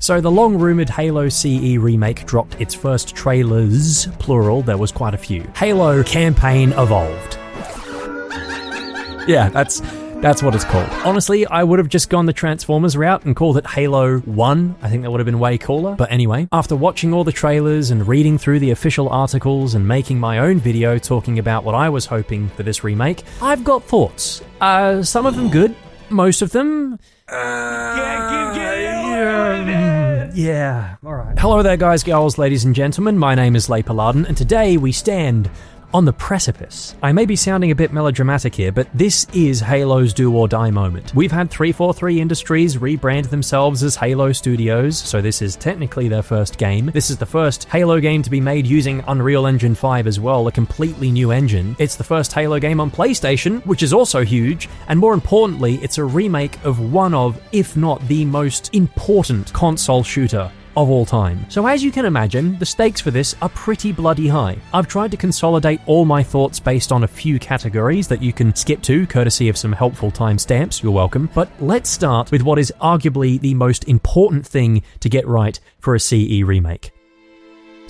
So the long-rumoured Halo CE remake dropped its first trailers, plural, there was quite a few. Halo Campaign Evolved. Yeah, that's what it's called. Honestly, I would have just gone the Transformers route and called it Halo 1. I think that would have been way cooler. But anyway, after watching all the trailers and reading through the official articles and making my own video talking about what I was hoping for this remake, I've got thoughts. Some of them good, most of them... Yeah, alright. Hello there guys, girls, ladies and gentlemen, my name is Leigh Paladin, and today we stand on the precipice. I may be sounding a bit melodramatic here, but this is Halo's do or die moment. We've had 343 Industries rebrand themselves as Halo Studios, so this is technically their first game. This is the first Halo game to be made using Unreal Engine 5 as well, a completely new engine. It's the first Halo game on PlayStation, which is also huge, and more importantly, it's a remake of one of, if not the most important console shooter of all time. So as you can imagine, the stakes for this are pretty bloody high. I've tried to consolidate all my thoughts based on a few categories that you can skip to, courtesy of some helpful timestamps, you're welcome. But let's start with what is arguably the most important thing to get right for a CE remake.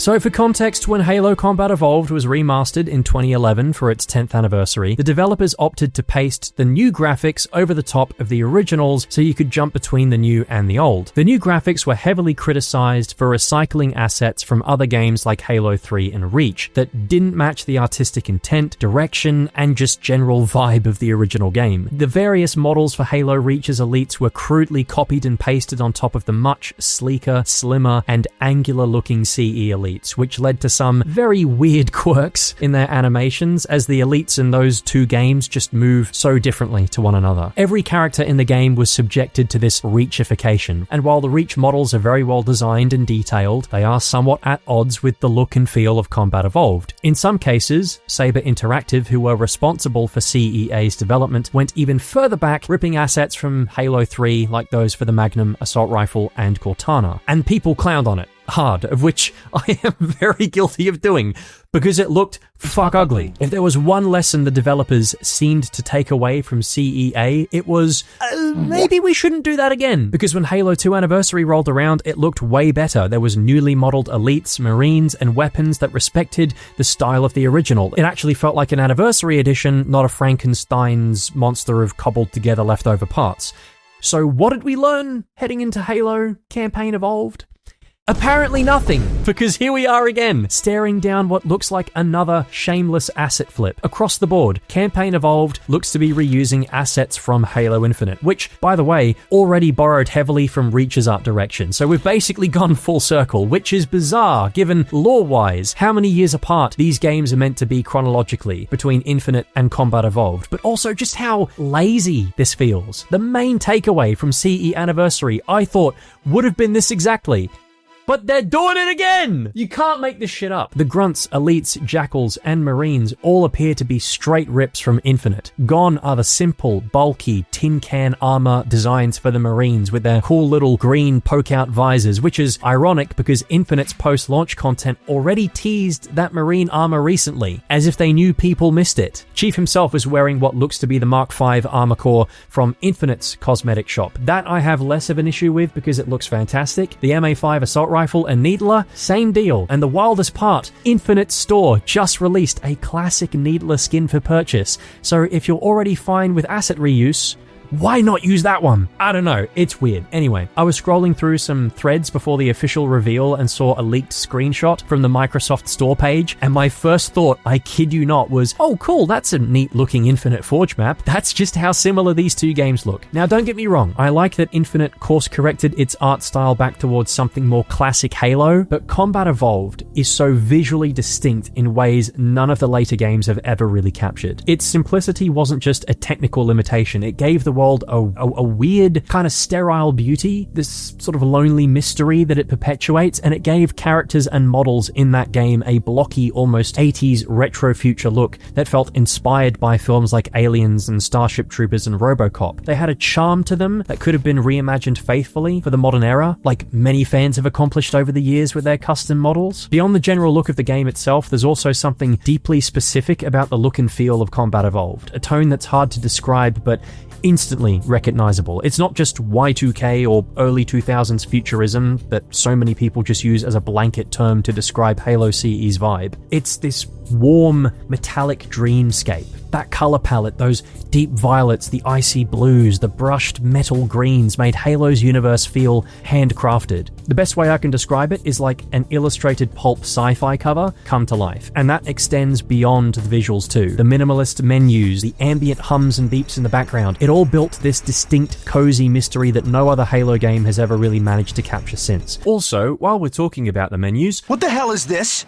So for context, when Halo Combat Evolved was remastered in 2011 for its 10th anniversary, the developers opted to paste the new graphics over the top of the originals so you could jump between the new and the old. The new graphics were heavily criticized for recycling assets from other games like Halo 3 and Reach that didn't match the artistic intent, direction, and just general vibe of the original game. The various models for Halo Reach's elites were crudely copied and pasted on top of the much sleeker, slimmer, and angular-looking CE elites, which led to some very weird quirks in their animations as the elites in those two games just move so differently to one another. Every character in the game was subjected to this Reachification, and while the Reach models are very well designed and detailed, they are somewhat at odds with the look and feel of Combat Evolved. In some cases, Saber Interactive, who were responsible for CEA's development, went even further back, ripping assets from Halo 3 like those for the Magnum, Assault Rifle, and Cortana. And people clowned on it hard, of which I am very guilty of doing, because it looked fuck ugly. If there was one lesson the developers seemed to take away from CEA, it was, maybe we shouldn't do that again. Because when Halo 2 Anniversary rolled around, it looked way better. There was newly modeled elites, marines, and weapons that respected the style of the original. It actually felt like an Anniversary edition, not a Frankenstein's monster of cobbled together leftover parts. So what did we learn heading into Halo Campaign Evolved? Apparently nothing, because here we are again, staring down what looks like another shameless asset flip. Across the board, Campaign Evolved looks to be reusing assets from Halo Infinite, which, by the way, already borrowed heavily from Reach's art direction, so we've basically gone full circle, which is bizarre, given lore-wise how many years apart these games are meant to be chronologically between Infinite and Combat Evolved, but also just how lazy this feels. The main takeaway from CE Anniversary, I thought, would have been this exactly. But they're doing it again! You can't make this shit up. The grunts, elites, jackals, and marines all appear to be straight rips from Infinite. Gone are the simple, bulky, tin can armor designs for the marines with their cool little green poke-out visors, which is ironic because Infinite's post-launch content already teased that marine armor recently, as if they knew people missed it. Chief himself is wearing what looks to be the Mark V armor core from Infinite's cosmetic shop. That I have less of an issue with because it looks fantastic. The MA5 Assault Rifle and Needler, same deal. And the wildest part, Infinite Store just released a classic Needler skin for purchase. So if you're already fine with asset reuse, why not use that one? I don't know, it's weird. Anyway, I was scrolling through some threads before the official reveal and saw a leaked screenshot from the Microsoft Store page, and my first thought, I kid you not, was, oh cool, that's a neat looking Infinite Forge map. That's just how similar these two games look. Now don't get me wrong, I like that Infinite course corrected its art style back towards something more classic Halo, but Combat Evolved is so visually distinct in ways none of the later games have ever really captured. Its simplicity wasn't just a technical limitation, it gave the world a weird kind of sterile beauty, this sort of lonely mystery that it perpetuates, and it gave characters and models in that game a blocky, almost 80s retro future look that felt inspired by films like Aliens and Starship Troopers and RoboCop. They had a charm to them that could have been reimagined faithfully for the modern era, like many fans have accomplished over the years with their custom models. Beyond the general look of the game itself, there's also something deeply specific about the look and feel of Combat Evolved, a tone that's hard to describe, but instantly recognizable. It's not just Y2K or early 2000s futurism that so many people just use as a blanket term to describe Halo CE's vibe. It's this warm, metallic dreamscape. That color palette, those deep violets, the icy blues, the brushed metal greens made Halo's universe feel handcrafted. The best way I can describe it is like an illustrated pulp sci-fi cover come to life, and that extends beyond the visuals too. The minimalist menus, the ambient hums and beeps in the background, it all built this distinct, cozy mystery that no other Halo game has ever really managed to capture since. Also, while we're talking about the menus, what the hell is this?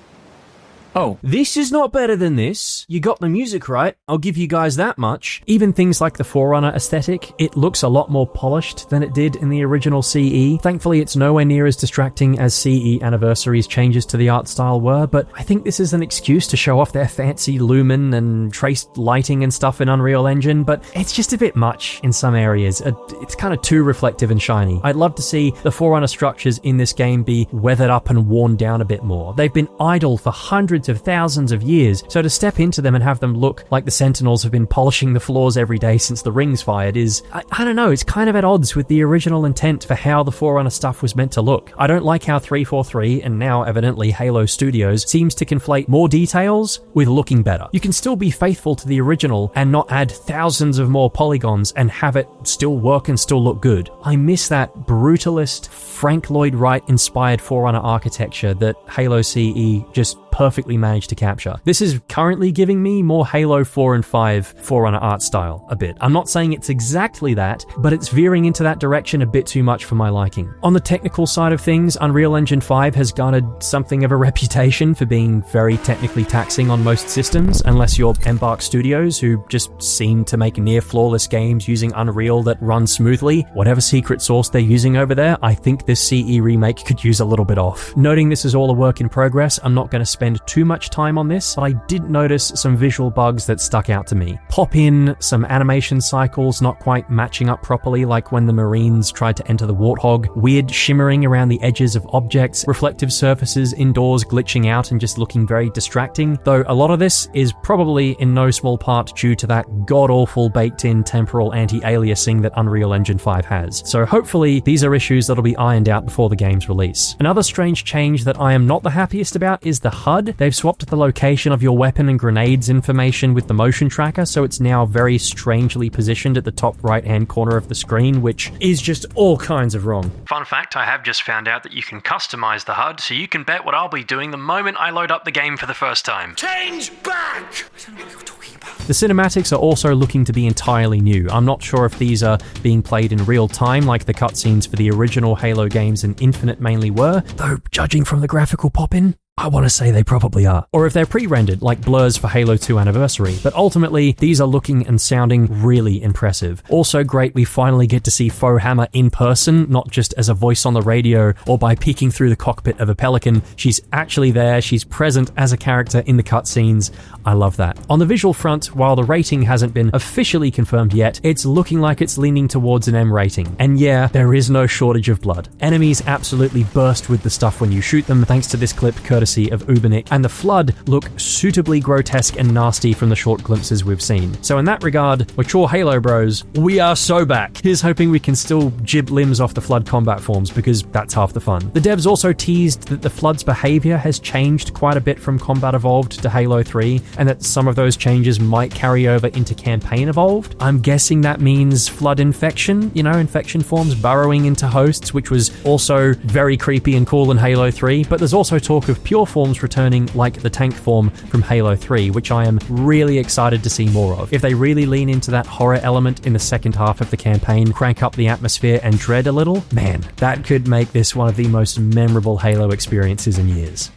Oh. This is not better than this. You got the music right, I'll give you guys that much. Even things like the Forerunner aesthetic, it looks a lot more polished than it did in the original CE. Thankfully, it's nowhere near as distracting as CE Anniversary's changes to the art style were, but I think this is an excuse to show off their fancy lumen and traced lighting and stuff in Unreal Engine, but it's just a bit much in some areas. It's kind of too reflective and shiny. I'd love to see the Forerunner structures in this game be weathered up and worn down a bit more. They've been idle for hundreds of thousands of years, so to step into them and have them look like the Sentinels have been polishing the floors every day since the rings fired is, I don't know, it's kind of at odds with the original intent for how the Forerunner stuff was meant to look. I don't like how 343, and now evidently Halo Studios, seems to conflate more details with looking better. You can still be faithful to the original and not add thousands of more polygons and have it still work and still look good. I miss that brutalist, Frank Lloyd Wright inspired Forerunner architecture that Halo CE just perfectly managed to capture. This is currently giving me more Halo 4 and 5 Forerunner art style a bit. I'm not saying it's exactly that, but it's veering into that direction a bit too much for my liking. On the technical side of things, Unreal Engine 5 has garnered something of a reputation for being very technically taxing on most systems, unless you're Embark Studios, who just seem to make near flawless games using Unreal that run smoothly. Whatever secret sauce they're using over there, I think this CE remake could use a little bit off. Noting this is all a work in progress, I'm not going to spend too much time on this, but I did notice some visual bugs that stuck out to me. Pop in some animation cycles not quite matching up properly, like when the Marines tried to enter the Warthog, weird shimmering around the edges of objects, reflective surfaces indoors glitching out and just looking very distracting, though a lot of this is probably in no small part due to that god-awful baked-in temporal anti-aliasing that Unreal Engine 5 has. So hopefully these are issues that'll be ironed out before the game's release. Another strange change that I am not the happiest about is the HUD. They've swapped the location of your weapon and grenades information with the motion tracker, so it's now very strangely positioned at the top right-hand corner of the screen, which is just all kinds of wrong. Fun fact, I have just found out that you can customize the HUD, so you can bet what I'll be doing the moment I load up the game for the first time. Change back! I don't know what you're talking about. The cinematics are also looking to be entirely new. I'm not sure if these are being played in real time like the cutscenes for the original Halo games and Infinite mainly were, though judging from the graphical pop-in, I want to say they probably are. Or if they're pre-rendered, like blurs for Halo 2 Anniversary. But ultimately, these are looking and sounding really impressive. Also great, we finally get to see Forhammer in person, not just as a voice on the radio or by peeking through the cockpit of a Pelican. She's actually there, she's present as a character in the cutscenes. I love that. On the visual front, while the rating hasn't been officially confirmed yet, it's looking like it's leaning towards an M rating. And yeah, there is no shortage of blood. Enemies absolutely burst with the stuff when you shoot them, thanks to this clip courtesy of Ubernick, and the Flood look suitably grotesque and nasty from the short glimpses we've seen. So in that regard, mature Halo bros, we are so back. Here's hoping we can still jib limbs off the Flood combat forms, because that's half the fun. The devs also teased that the Flood's behavior has changed quite a bit from Combat Evolved to Halo 3, and that some of those changes might carry over into Campaign Evolved. I'm guessing that means Flood infection, infection forms burrowing into hosts, which was also very creepy and cool in Halo 3, but there's also talk of pure forms returning like the tank form from Halo 3, which I am really excited to see more of. If they really lean into that horror element in the second half of the campaign, crank up the atmosphere and dread a little, man, that could make this one of the most memorable Halo experiences in years.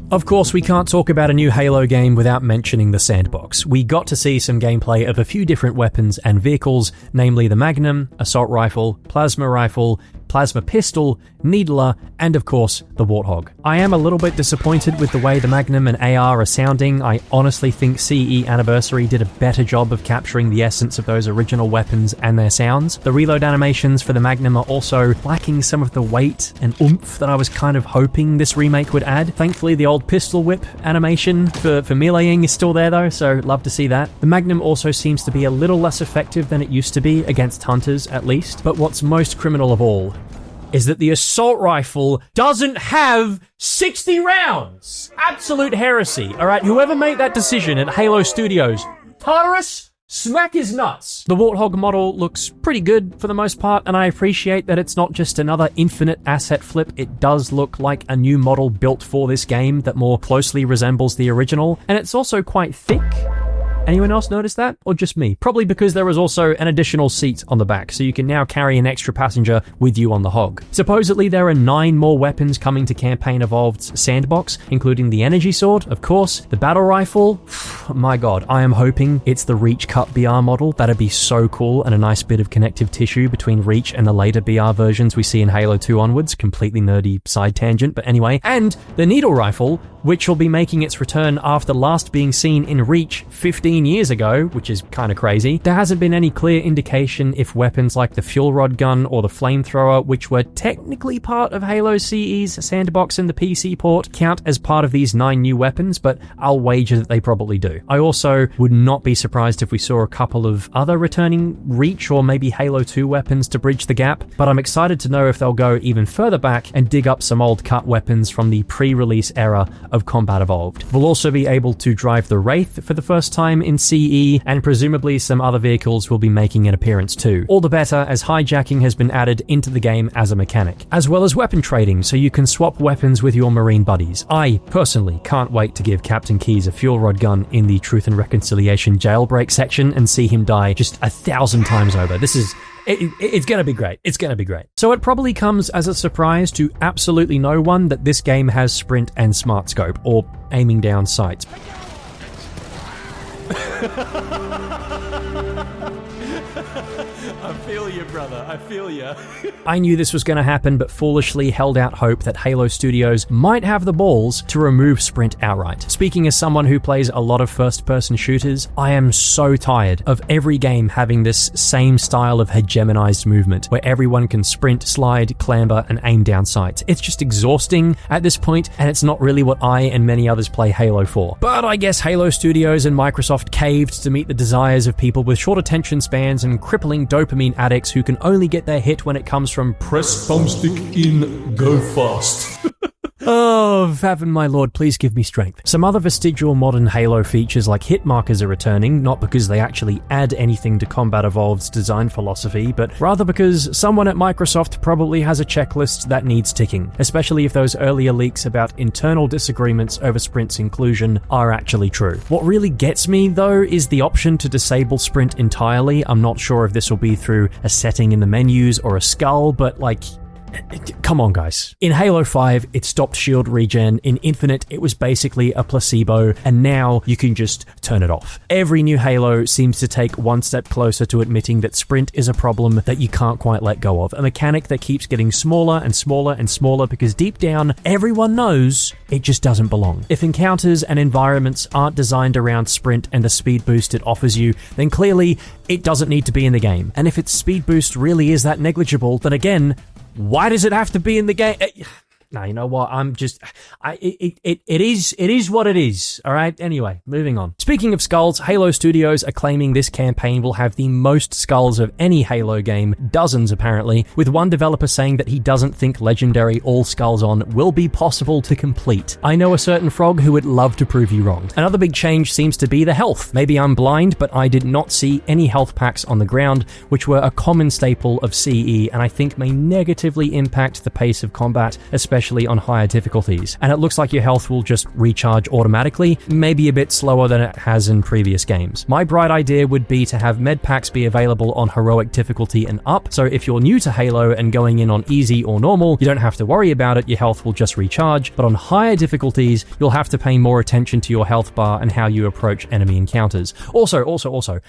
Of course, we can't talk about a new Halo game without mentioning the sandbox. We got to see some gameplay of a few different weapons and vehicles, namely the Magnum, assault rifle, plasma rifle, plasma pistol, needler, and of course, the Warthog. I am a little bit disappointed with the way the Magnum and AR are sounding. I honestly think CE Anniversary did a better job of capturing the essence of those original weapons and their sounds. The reload animations for the Magnum are also lacking some of the weight and oomph that I was kind of hoping this remake would add. Thankfully, the old pistol whip animation for meleeing is still there though, so love to see that. The Magnum also seems to be a little less effective than it used to be, against hunters at least. But what's most criminal of all is that the assault rifle doesn't have 60 rounds. Absolute heresy. All right, whoever made that decision at Halo Studios, Tartarus, smack his nuts. The Warthog model looks pretty good for the most part, and I appreciate that it's not just another infinite asset flip. It does look like a new model built for this game that more closely resembles the original, and it's also quite thick. Anyone else notice that? Or just me? Probably because there is also an additional seat on the back, so you can now carry an extra passenger with you on the Hog. Supposedly there are 9 more weapons coming to Campaign Evolved's sandbox, including the energy sword, of course, the battle rifle. My god, I am hoping it's the Reach Cut BR model. That'd be so cool, and a nice bit of connective tissue between Reach and the later BR versions we see in Halo 2 onwards. Completely nerdy side tangent, but anyway. And the needle rifle, which will be making its return after last being seen in Reach 15 years ago, which is kind of crazy. There hasn't been any clear indication if weapons like the fuel rod gun or the flamethrower, which were technically part of Halo CE's sandbox in the PC port, count as part of these 9 new weapons, but I'll wager that they probably do. I also would not be surprised if we saw a couple of other returning Reach or maybe Halo 2 weapons to bridge the gap, but I'm excited to know if they'll go even further back and dig up some old cut weapons from the pre-release era of Combat Evolved. We'll also be able to drive the Wraith for the first time in CE, and presumably some other vehicles will be making an appearance too. All the better, as hijacking has been added into the game as a mechanic, as well as weapon trading, so you can swap weapons with your Marine buddies. I personally can't wait to give Captain Keyes a fuel rod gun in the Truth and Reconciliation jailbreak section and see him die just 1,000 times over. It's gonna be great. It's gonna be great. So it probably comes as a surprise to absolutely no one that this game has sprint and smart scope, or aiming down sights. I feel you, brother. I feel you. I knew this was going to happen, but foolishly held out hope that Halo Studios might have the balls to remove sprint outright. Speaking as someone who plays a lot of first-person shooters, I am so tired of every game having this same style of hegemonized movement, where everyone can sprint, slide, clamber, and aim down sights. It's just exhausting at this point, and it's not really what I and many others play Halo for. But I guess Halo Studios and Microsoft caved to meet the desires of people with short attention spans and crippling dopamine addicts who can only get their hit when it comes from press thumbstick in, go fast. Oh, heaven, my lord, please give me strength. Some other vestigial modern Halo features like hit markers are returning, not because they actually add anything to Combat Evolved's design philosophy, but rather because someone at Microsoft probably has a checklist that needs ticking, especially if those earlier leaks about internal disagreements over sprint's inclusion are actually true. What really gets me, though, is the option to disable sprint entirely. I'm not sure if this will be through a setting in the menus or a skull, but come on, guys. In Halo 5, it stopped shield regen. In Infinite, it was basically a placebo, and now you can just turn it off. Every new Halo seems to take one step closer to admitting that sprint is a problem that you can't quite let go of, a mechanic that keeps getting smaller and smaller and smaller because deep down, everyone knows it just doesn't belong. If encounters and environments aren't designed around sprint and the speed boost it offers you, then clearly it doesn't need to be in the game. And if its speed boost really is that negligible, then again, why does it have to be in the game? Now, you know what? It is what it is. All right. Anyway, moving on. Speaking of skulls, Halo Studios are claiming this campaign will have the most skulls of any Halo game, dozens apparently, with one developer saying that he doesn't think Legendary All Skulls On will be possible to complete. I know a certain frog who would love to prove you wrong. Another big change seems to be the health. Maybe I'm blind, but I did not see any health packs on the ground, which were a common staple of CE, and I think may negatively impact the pace of combat, especially especially on higher difficulties, and it looks like your health will just recharge automatically, maybe a bit slower than it has in previous games. My bright idea would be to have med packs be available on heroic difficulty and up, so if you're new to Halo and going in on easy or normal, you don't have to worry about it, your health will just recharge, but on higher difficulties, you'll have to pay more attention to your health bar and how you approach enemy encounters. Also,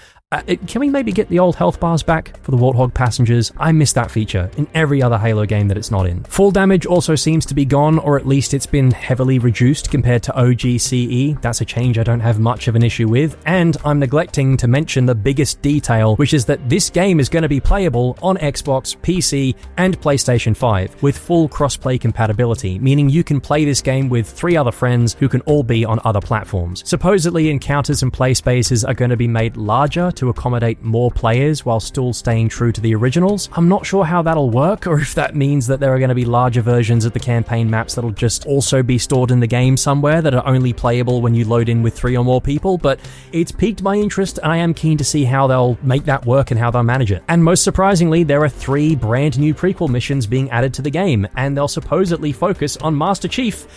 can we maybe get the old health bars back for the Warthog passengers? I miss that feature in every other Halo game that it's not in. Fall damage also seems to be gone, or at least it's been heavily reduced compared to OG CE. That's a change I don't have much of an issue with, and I'm neglecting to mention the biggest detail, which is that this game is going to be playable on Xbox, PC, and PlayStation 5 with full crossplay compatibility, meaning you can play this game with 3 other friends who can all be on other platforms. Supposedly, encounters and play spaces are going to be made larger to accommodate more players while still staying true to the originals. I'm not sure how that'll work, or if that means that there are going to be larger versions of the campaign maps that'll just also be stored in the game somewhere that are only playable when you load in with 3 or more people, but it's piqued my interest and I am keen to see how they'll make that work and how they'll manage it. And most surprisingly, there are 3 brand new prequel missions being added to the game, and they'll supposedly focus on Master Chief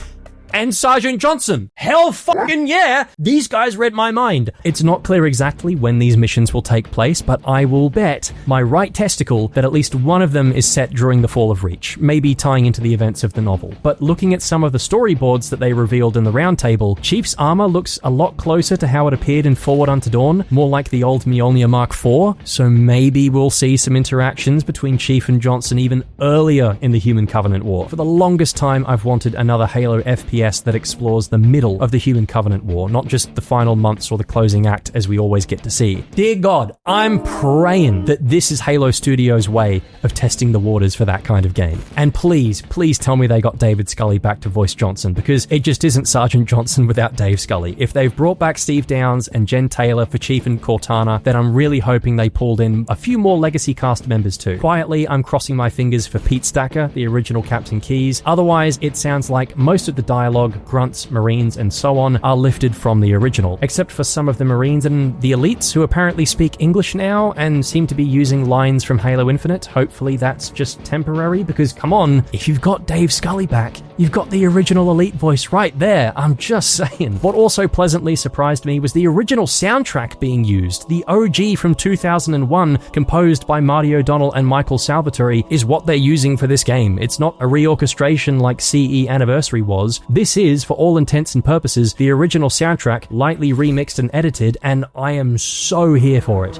and Sergeant Johnson. Hell fucking yeah! These guys read my mind. It's not clear exactly when these missions will take place, but I will bet my right testicle that at least one of them is set during the fall of Reach, maybe tying into the events of the novel. But looking at some of the storyboards that they revealed in the roundtable, Chief's armor looks a lot closer to how it appeared in Forward Unto Dawn, more like the old Mjolnir Mark IV, so maybe we'll see some interactions between Chief and Johnson even earlier in the Human Covenant War. For the longest time, I've wanted another Halo FPS that explores the middle of the Human Covenant War, not just the final months or the closing act as we always get to see. Dear God, I'm praying that this is Halo Studios' way of testing the waters for that kind of game. And please tell me they got David Scully back to voice Johnson, because it just isn't Sergeant Johnson without Dave Scully. If they've brought back Steve Downes and Jen Taylor for Chief and Cortana, then I'm really hoping they pulled in a few more legacy cast members too. Quietly, I'm crossing my fingers for Pete Stacker, the original Captain Keyes. Otherwise, it sounds like most of the dialogue, grunts, marines, and so on are lifted from the original, except for some of the marines and the elites who apparently speak English now and seem to be using lines from Halo Infinite. Hopefully that's just temporary, because come on, if you've got Dave Scully back, you've got the original elite voice right there. I'm just saying. What also pleasantly surprised me was the original soundtrack being used. The OG from 2001, composed by Marty O'Donnell and Michael Salvatore, is what they're using for this game. It's not a reorchestration like CE Anniversary was. This is, for all intents and purposes, the original soundtrack, lightly remixed and edited, and I am so here for it.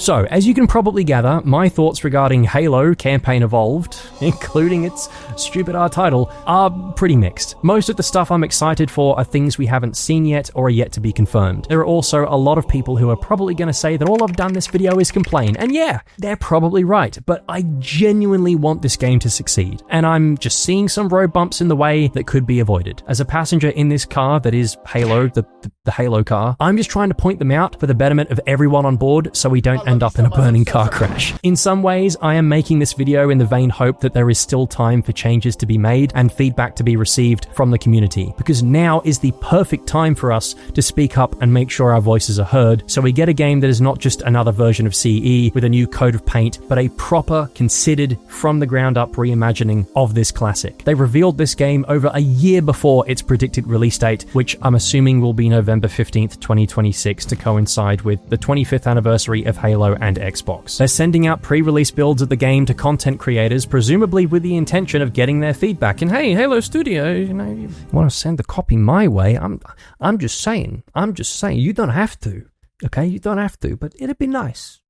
So, as you can probably gather, my thoughts regarding Halo Campaign Evolved, including its stupid title, are pretty mixed. Most of the stuff I'm excited for are things we haven't seen yet or are yet to be confirmed. There are also a lot of people who are probably going to say that all I've done this video is complain, and yeah, they're probably right, but I genuinely want this game to succeed, and I'm just seeing some road bumps in the way that could be avoided. As a passenger in this car that is Halo, the Halo car, I'm just trying to point them out for the betterment of everyone on board so we don't end up in a burning car crash. In some ways, I am making this video in the vain hope that there is still time for changes to be made and feedback to be received from the community, because now is the perfect time for us to speak up and make sure our voices are heard, so we get a game that is not just another version of CE with a new coat of paint, but a proper, considered, from the ground up reimagining of this classic. They revealed this game over a year before its predicted release date, which I'm assuming will be November 15th, 2026, to coincide with the 25th anniversary of Halo and Xbox. They're sending out pre-release builds of the game to content creators, presumably with the intention of getting their feedback. And hey, Halo Studio, you want to send the copy my way? I'm just saying. You don't have to. Okay, you don't have to, but it'd be nice,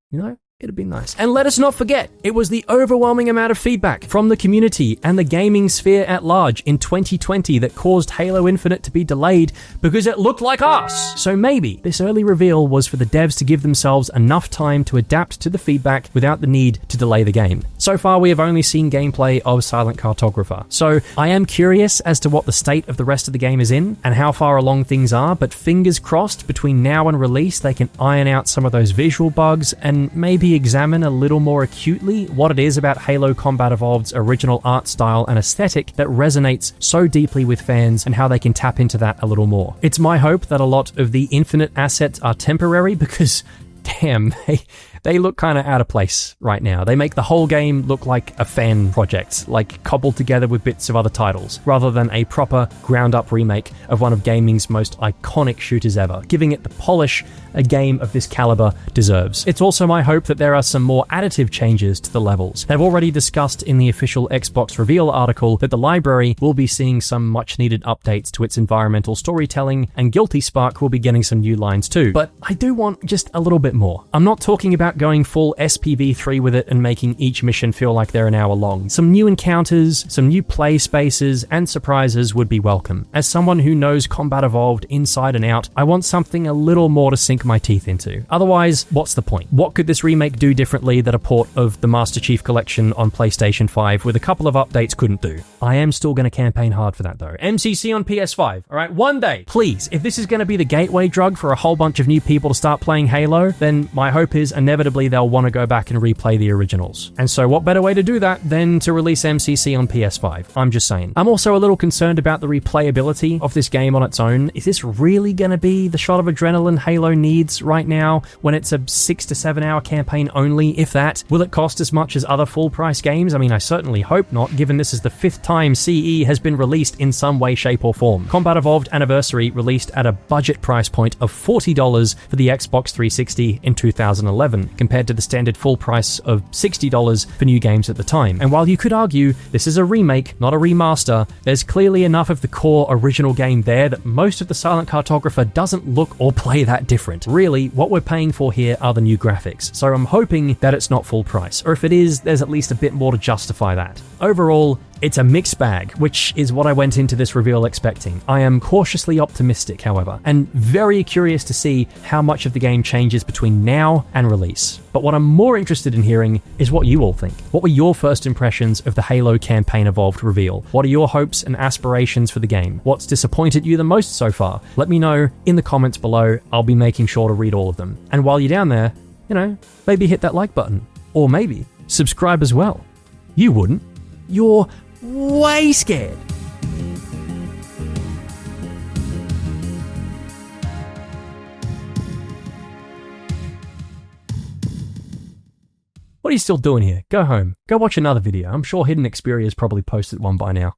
It'd be nice. And let us not forget, it was the overwhelming amount of feedback from the community and the gaming sphere at large in 2020 that caused Halo Infinite to be delayed because it looked like us. So maybe this early reveal was for the devs to give themselves enough time to adapt to the feedback without the need to delay the game. So far, we have only seen gameplay of Silent Cartographer. So I am curious as to what the state of the rest of the game is in and how far along things are, but fingers crossed between now and release, they can iron out some of those visual bugs and maybe examine a little more acutely what it is about Halo Combat Evolved's original art style and aesthetic that resonates so deeply with fans and how they can tap into that a little more. It's my hope that a lot of the Infinite assets are temporary because damn, they look kind of out of place right now. They make the whole game look like a fan project, like cobbled together with bits of other titles, rather than a proper ground-up remake of one of gaming's most iconic shooters ever, giving it the polish a game of this caliber deserves. It's also my hope that there are some more additive changes to the levels. They've already discussed in the official Xbox reveal article that the library will be seeing some much-needed updates to its environmental storytelling, and Guilty Spark will be getting some new lines too. But I do want just a little bit more. I'm not talking about going full SPV3 with it and making each mission feel like they're an hour long. Some new encounters, some new play spaces, and surprises would be welcome. As someone who knows Combat Evolved inside and out, I want something a little more to sink my teeth into. Otherwise, what's the point? What could this remake do differently that a port of the Master Chief Collection on PlayStation 5 with a couple of updates couldn't do? I am still going to campaign hard for that though. MCC on PS5, alright? One day, please, if this is going to be the gateway drug for a whole bunch of new people to start playing Halo, then my hope is inevitably they'll want to go back and replay the originals. And so what better way to do that than to release MCC on PS5? I'm just saying. I'm also a little concerned about the replayability of this game on its own. Is this really going to be the shot of adrenaline Halo needs right now when it's a 6 to 7 hour campaign only, if that? Will it cost as much as other full price games? I mean, I certainly hope not, given this is the 5th time CE has been released in some way, shape or form. Combat Evolved Anniversary released at a budget price point of $40 for the Xbox 360 in 2011, compared to the standard full price of $60 for new games at the time. And while you could argue this is a remake, not a remaster, there's clearly enough of the core original game there that most of the Silent Cartographer doesn't look or play that different. Really, what we're paying for here are the new graphics, so I'm hoping that it's not full price, or if it is, there's at least a bit more to justify that. Overall, it's a mixed bag, which is what I went into this reveal expecting. I am cautiously optimistic, however, and very curious to see how much of the game changes between now and release. But what I'm more interested in hearing is what you all think. What were your first impressions of the Halo Campaign Evolved reveal? What are your hopes and aspirations for the game? What's disappointed you the most so far? Let me know in the comments below. I'll be making sure to read all of them. And while you're down there, maybe hit that like button. Or maybe subscribe as well. You wouldn't. You're way scared. What are you still doing here? Go home. Go watch another video. I'm sure Hidden Xperia's probably posted one by now.